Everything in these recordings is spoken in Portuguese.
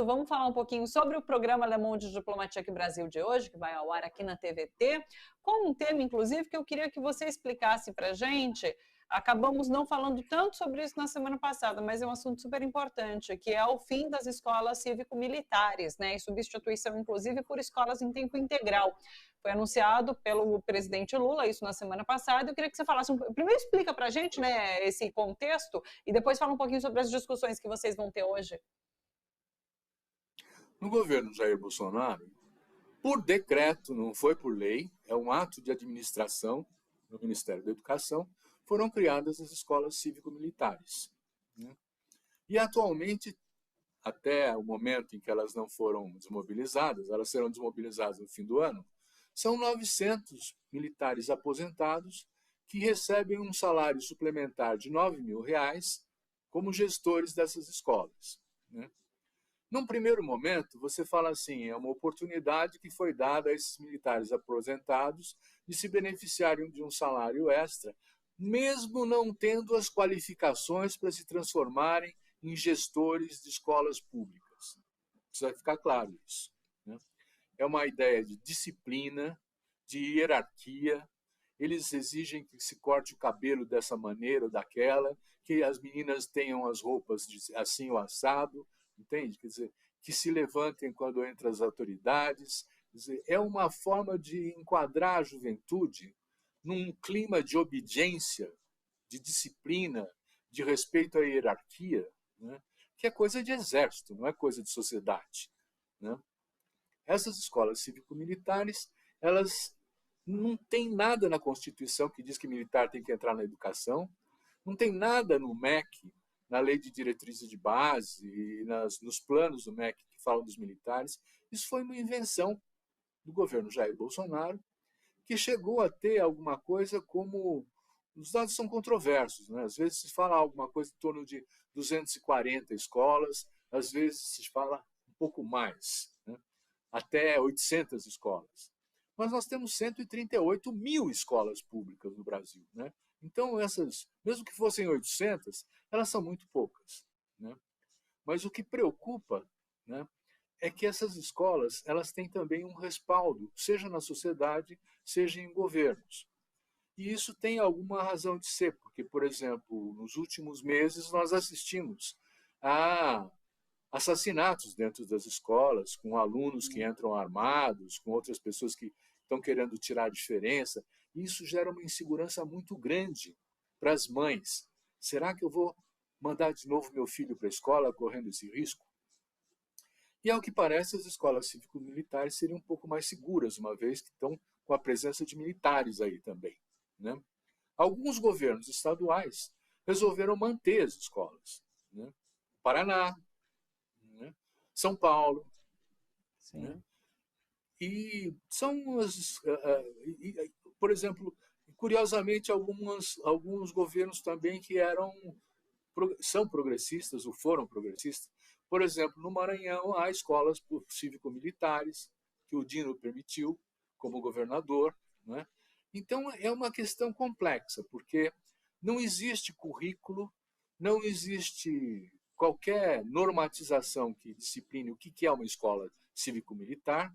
Vamos falar um pouquinho sobre o programa Le Monde Diplomatique Brasil de hoje, que vai ao ar aqui na TVT, com um tema, inclusive, que eu queria que você explicasse para a gente. Acabamos não falando tanto sobre isso na semana passada, mas é um assunto super importante, que é o fim das escolas cívico-militares, né, e substituição, inclusive, por escolas em tempo integral. Foi anunciado pelo presidente Lula, isso na semana passada. Eu queria que você falasse, primeiro explica para a gente, né, esse contexto, e depois fala um pouquinho sobre as discussões que vocês vão ter hoje. No governo Jair Bolsonaro, por decreto, não foi por lei, é um ato de administração no Ministério da Educação, foram criadas as escolas cívico-militares. E atualmente, até o momento em que elas não foram desmobilizadas, elas serão desmobilizadas no fim do ano, são 900 militares aposentados que recebem um salário suplementar de R$ 9.000 como gestores dessas escolas. Num primeiro momento, você fala assim, é uma oportunidade que foi dada a esses militares aposentados de se beneficiarem de um salário extra, mesmo não tendo as qualificações para se transformarem em gestores de escolas públicas. Precisa ficar claro isso. É uma ideia de disciplina, de hierarquia. Eles exigem que se corte o cabelo dessa maneira ou daquela, que as meninas tenham as roupas assim ou assado, entende? Quer dizer, que se levantem quando entram as autoridades. Quer dizer, é uma forma de enquadrar a juventude num clima de obediência, de disciplina, de respeito à hierarquia, que é coisa de exército, não é coisa de sociedade. Essas escolas cívico-militares, elas não tem nada na Constituição que diz que militar tem que entrar na educação, não tem nada no MEC, na Lei de Diretrizes de Base e nos planos do MEC que falam dos militares. Isso foi uma invenção do governo Jair Bolsonaro, que chegou a ter alguma coisa como... Os dados são controversos, né? Às vezes se fala alguma coisa em torno de 240 escolas, às vezes se fala um pouco mais, até 800 escolas. Mas nós temos 138 mil escolas públicas no Brasil. Então, essas, mesmo que fossem 800, elas são muito poucas. Mas o que preocupa é que essas escolas elas têm também um respaldo, seja na sociedade, seja em governos. E isso tem alguma razão de ser, porque, por exemplo, nos últimos meses nós assistimos a assassinatos dentro das escolas, com alunos que entram armados, com outras pessoas que estão querendo tirar a diferença. Isso gera uma insegurança muito grande para as mães. Será que eu vou mandar de novo meu filho para a escola correndo esse risco? E, ao que parece, as escolas cívico-militares seriam um pouco mais seguras, uma vez que estão com a presença de militares aí também. Alguns governos estaduais resolveram manter as escolas. Paraná, São Paulo. Sim. E são, por exemplo, curiosamente, alguns governos também que são progressistas ou foram progressistas. Por exemplo, no Maranhão há escolas cívico-militares que o Dino permitiu como governador. Então, é uma questão complexa, porque não existe currículo, não existe qualquer normatização que discipline o que é uma escola cívico-militar.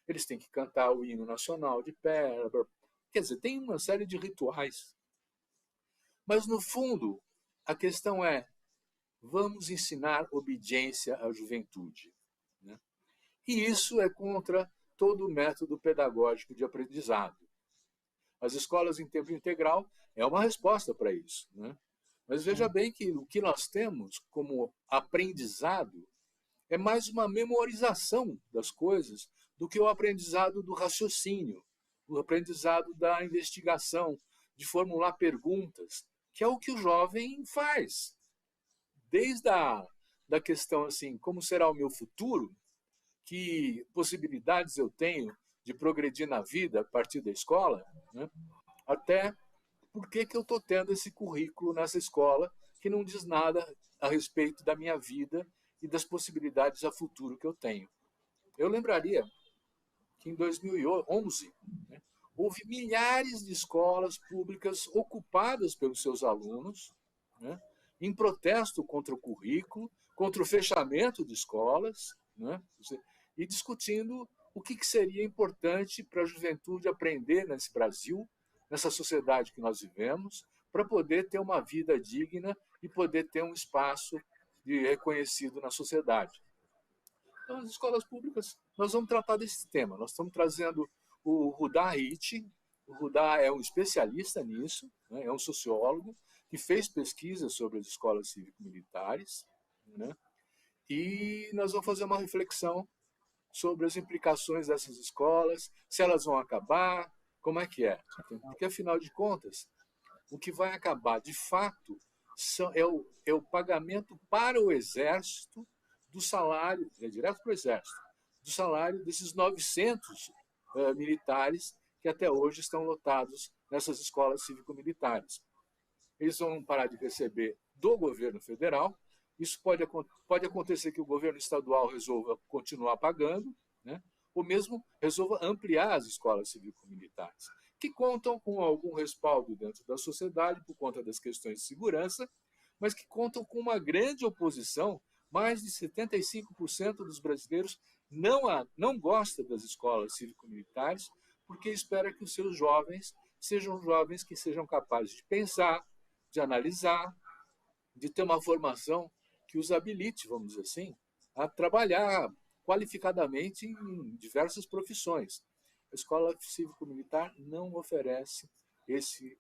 Eles têm que cantar o hino nacional de pé. Quer dizer, tem uma série de rituais. Mas, no fundo, a questão é: vamos ensinar obediência à juventude. E isso é contra todo o método pedagógico de aprendizado. As escolas em tempo integral é uma resposta para isso. Mas veja bem que o que nós temos como aprendizado é mais uma memorização das coisas do que o aprendizado do raciocínio, o aprendizado da investigação, de formular perguntas, que é o que o jovem faz. Desde da questão assim, como será o meu futuro, que possibilidades eu tenho de progredir na vida a partir da escola, até por que eu estou tendo esse currículo nessa escola que não diz nada a respeito da minha vida e das possibilidades a futuro que eu tenho. Eu lembraria que em 2011 houve milhares de escolas públicas ocupadas pelos seus alunos, em protesto contra o currículo, contra o fechamento de escolas, né? E discutindo o que seria importante para a juventude aprender nesse Brasil, nessa sociedade que nós vivemos, para poder ter uma vida digna e poder ter um espaço reconhecido na sociedade. Então, as escolas públicas, nós vamos tratar desse tema. Nós estamos trazendo o Rudá Hit. O Rudá é um especialista nisso, né? É um sociólogo que fez pesquisas sobre as escolas cívico-militares, né? E nós vamos fazer uma reflexão sobre as implicações dessas escolas, se elas vão acabar, como é que é. Porque, afinal de contas, o que vai acabar, de fato, é o pagamento para o Exército do salário, direto para o Exército, do salário desses 900 militares que até hoje estão lotados nessas escolas cívico-militares. Eles vão parar de receber do governo federal. Isso pode acontecer que o governo estadual resolva continuar pagando, né? Ou mesmo resolva ampliar as escolas cívico-militares, que contam com algum respaldo dentro da sociedade por conta das questões de segurança, mas que contam com uma grande oposição. Mais de 75% dos brasileiros não gosta das escolas cívico-militares porque espera que os seus jovens que sejam capazes de pensar, de analisar, de ter uma formação que os habilite, vamos dizer assim, a trabalhar qualificadamente em diversas profissões. A escola cívico-militar não oferece esse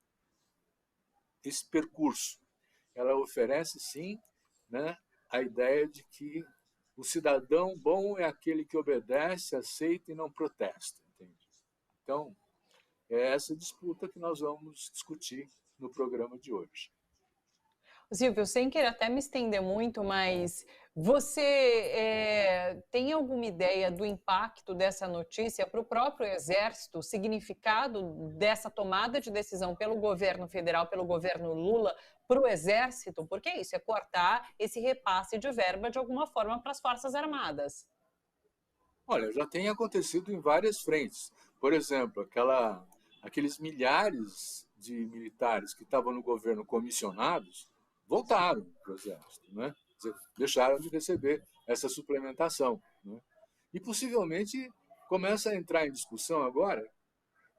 percurso. Ela oferece, sim, né, a ideia de que o cidadão bom é aquele que obedece, aceita e não protesta. Entende? Então, é essa disputa que nós vamos discutir no programa de hoje. Silvio, sem querer até me estender muito, mas você tem alguma ideia do impacto dessa notícia para o próprio Exército, o significado dessa tomada de decisão pelo governo federal, pelo governo Lula, para o Exército? Porque isso é cortar esse repasse de verba de alguma forma para as Forças Armadas. Olha, já tem acontecido em várias frentes. Por exemplo, aqueles milhares de militares que estavam no governo comissionados voltaram para o Exército, né? Deixaram de receber essa suplementação, né? E possivelmente começa a entrar em discussão agora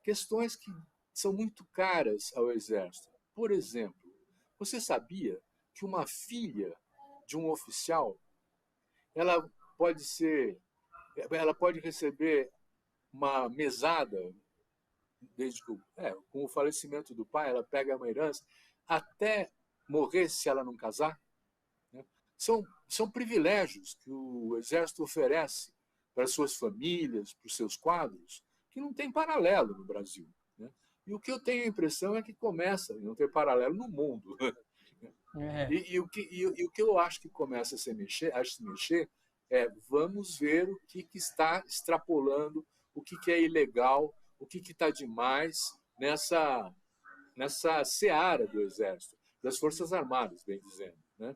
questões que são muito caras ao Exército. Por exemplo, você sabia que uma filha de um oficial ela pode receber uma mesada desde que, com o falecimento do pai, ela pega uma herança até morrer se ela não casar, né? São privilégios que o Exército oferece para as suas famílias, para os seus quadros, que não tem paralelo no Brasil, né? E o que eu tenho a impressão é que começa a não ter paralelo no mundo. E o que eu acho que começa a se mexer é vamos ver o que está extrapolando, o que é ilegal, o que está demais nessa seara do Exército, das Forças Armadas, bem dizendo, né?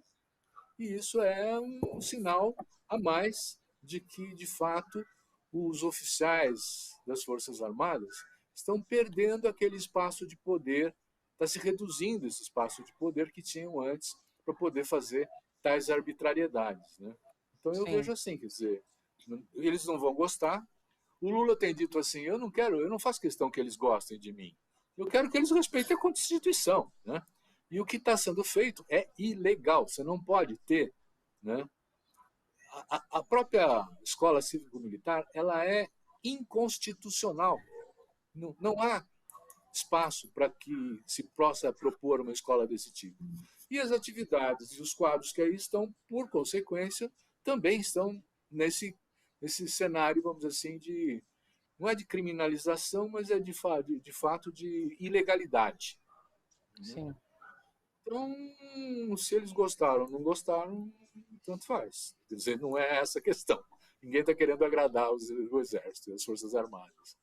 E isso é um sinal a mais de que, de fato, os oficiais das Forças Armadas estão perdendo aquele espaço de poder, está se reduzindo esse espaço de poder que tinham antes para poder fazer tais arbitrariedades, né? Então eu vejo assim, quer dizer, eles não vão gostar. O Lula tem dito assim, eu não faço questão que eles gostem de mim. Eu quero que eles respeitem a Constituição, né? E o que está sendo feito é ilegal. Você não pode ter, né? A própria escola cívico-militar ela é inconstitucional. Não há espaço para que se possa propor uma escola desse tipo. E as atividades e os quadros que aí estão, por consequência, também estão nesse cenário, vamos dizer assim, não é de criminalização, mas é de fato de ilegalidade. Sim. Então, se eles gostaram ou não gostaram, tanto faz. Quer dizer, não é essa a questão. Ninguém está querendo agradar o Exército e as Forças Armadas.